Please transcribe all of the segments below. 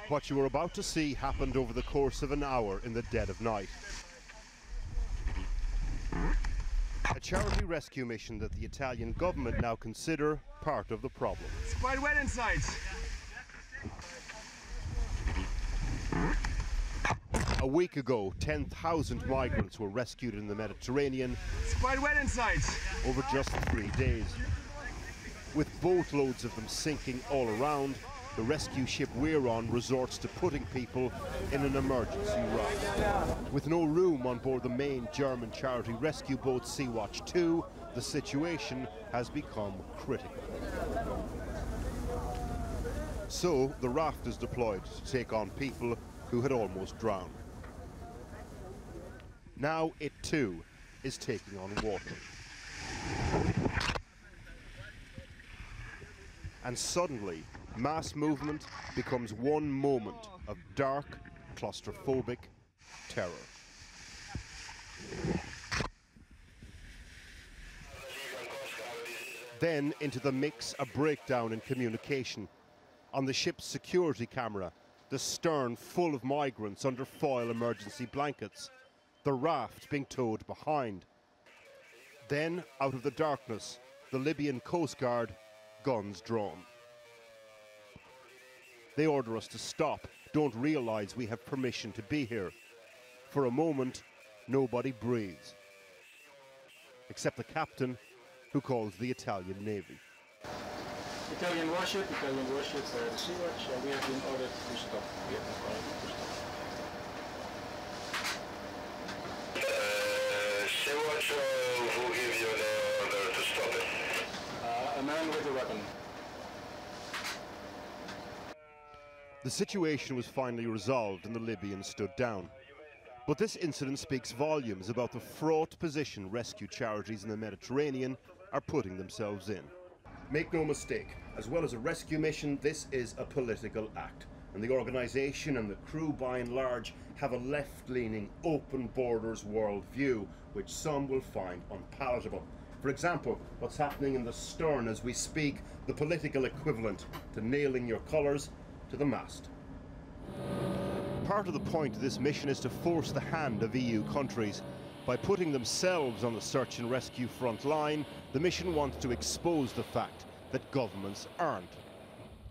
What you are about to see happened over the course of an hour in the dead of night. A charity rescue mission that the Italian government now consider part of the problem. It's quite wet inside. A week ago, 10,000 migrants were rescued in the Mediterranean. It's quite wet inside. Over just 3 days. With boatloads of them sinking all around, the rescue ship we're on resorts to putting people in an emergency raft. With no room on board the main German charity rescue boat Sea-Watch 2, the situation has become critical. So the raft is deployed to take on people who had almost drowned. Now it too is taking on water. And suddenly, mass movement becomes one moment of dark, claustrophobic terror. Then into the mix a breakdown in communication. On the ship's security camera, the stern full of migrants under foil emergency blankets, the raft being towed behind. Then, out of the darkness, the Libyan coastguard, guns drawn. They order us to stop, don't realise we have permission to be here. For a moment, nobody breathes. Except the captain, who calls the Italian Navy. Italian warship, the Sea-Watch, we have been ordered to stop. We have been ordered to stop. Sea-Watch, who gave you the order to stop it? A man with a weapon. The situation was finally resolved and the Libyans stood down. But this incident speaks volumes about the fraught position rescue charities in the Mediterranean are putting themselves in. Make no mistake, as well as a rescue mission, this is a political act. And the organisation and the crew, by and large, have a left-leaning, open borders worldview, which some will find unpalatable. For example, what's happening in the stern as we speak, the political equivalent to nailing your colours to the mast. Part of the point of this mission is to force the hand of EU countries. By putting themselves on the search and rescue front line, the mission wants to expose the fact that governments aren't.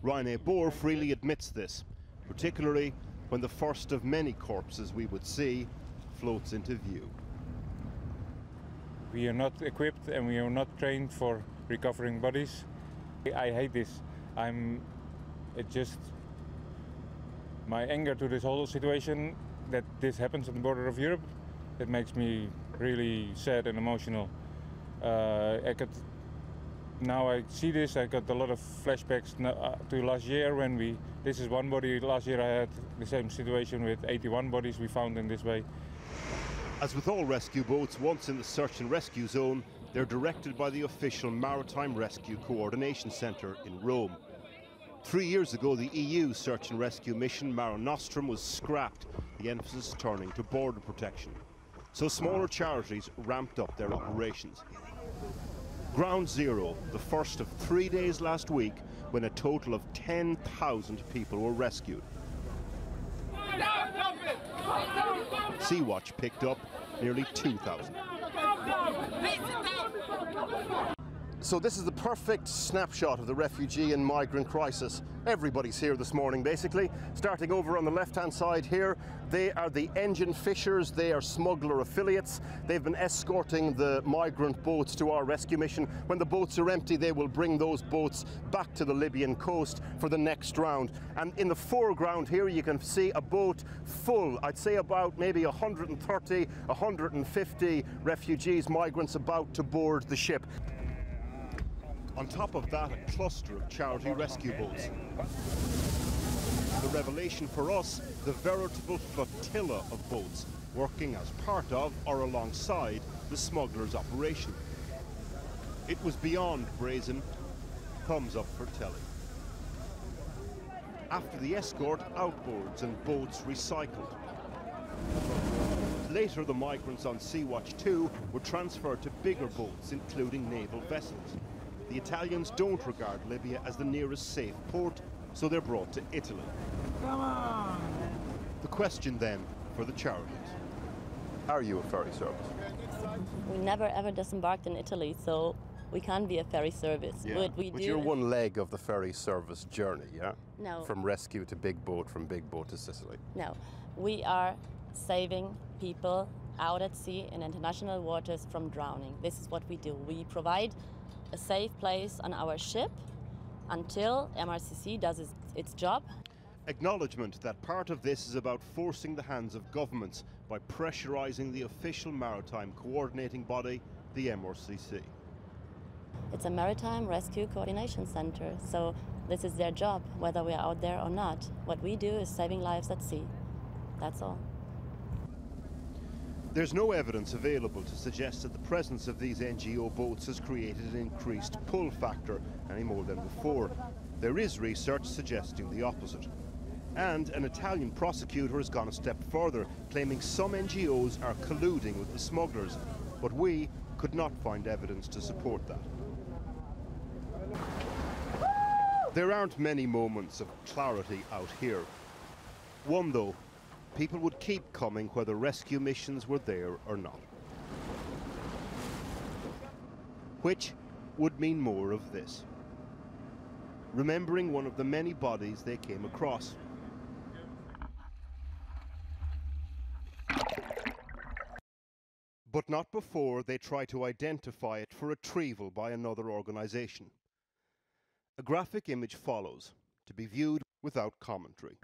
René Bohr freely admits this, particularly when the first of many corpses we would see floats into view. We are not equipped and we are not trained for recovering bodies. I hate this. My anger to this whole situation, that this happens on the border of Europe, it makes me really sad and emotional. Now I see this, I got a lot of flashbacks to last year when this is one body. Last year I had the same situation with 81 bodies we found in this way. As with all rescue boats, once in the search and rescue zone, they're directed by the official Maritime Rescue Coordination Centre in Rome. 3 years ago, the EU search and rescue mission Mare Nostrum was scrapped, the emphasis turning to border protection. So smaller charities ramped up their operations. Ground Zero, the first of 3 days last week when a total of 10,000 people were rescued. Sea-Watch picked up nearly 2,000. So this is the perfect snapshot of the refugee and migrant crisis. Everybody's here this morning, basically. Starting over on the left-hand side here, they are the engine fishers, they are smuggler affiliates. They've been escorting the migrant boats to our rescue mission. When the boats are empty, they will bring those boats back to the Libyan coast for the next round. And in the foreground here, you can see a boat full, I'd say about maybe 130, 150 refugees, migrants about to board the ship. On top of that, a cluster of charity rescue boats. The revelation for us, the veritable flotilla of boats working as part of or alongside the smugglers' operation. It was beyond brazen. Thumbs up for telly. After the escort, outboards and boats recycled. Later, the migrants on Sea-Watch 2 were transferred to bigger boats, including naval vessels. The Italians don't regard Libya as the nearest safe port, so they're brought to Italy. The question then for the charities. Are you a ferry service? We never ever disembarked in Italy, so we can't be a ferry service. Yeah. What we But do you're is- one leg of the ferry service journey, yeah? No. From rescue to big boat, from big boat to Sicily. No, we are saving people out at sea in international waters from drowning. This is what we do. We provide a safe place on our ship until MRCC does its job. Acknowledgement that part of this is about forcing the hands of governments by pressurising the official maritime coordinating body, the MRCC. It's a maritime rescue coordination center, so this is their job, whether we are out there or not. What we do is saving lives at sea. That's all. There's no evidence available to suggest that the presence of these NGO boats has created an increased pull factor any more than before. There is research suggesting the opposite. And an Italian prosecutor has gone a step further, claiming some NGOs are colluding with the smugglers. But we could not find evidence to support that. There aren't many moments of clarity out here. One though, people would keep coming whether rescue missions were there or not. Which would mean more of this. Remembering one of the many bodies they came across. But not before they try to identify it for retrieval by another organisation. A graphic image follows, to be viewed without commentary.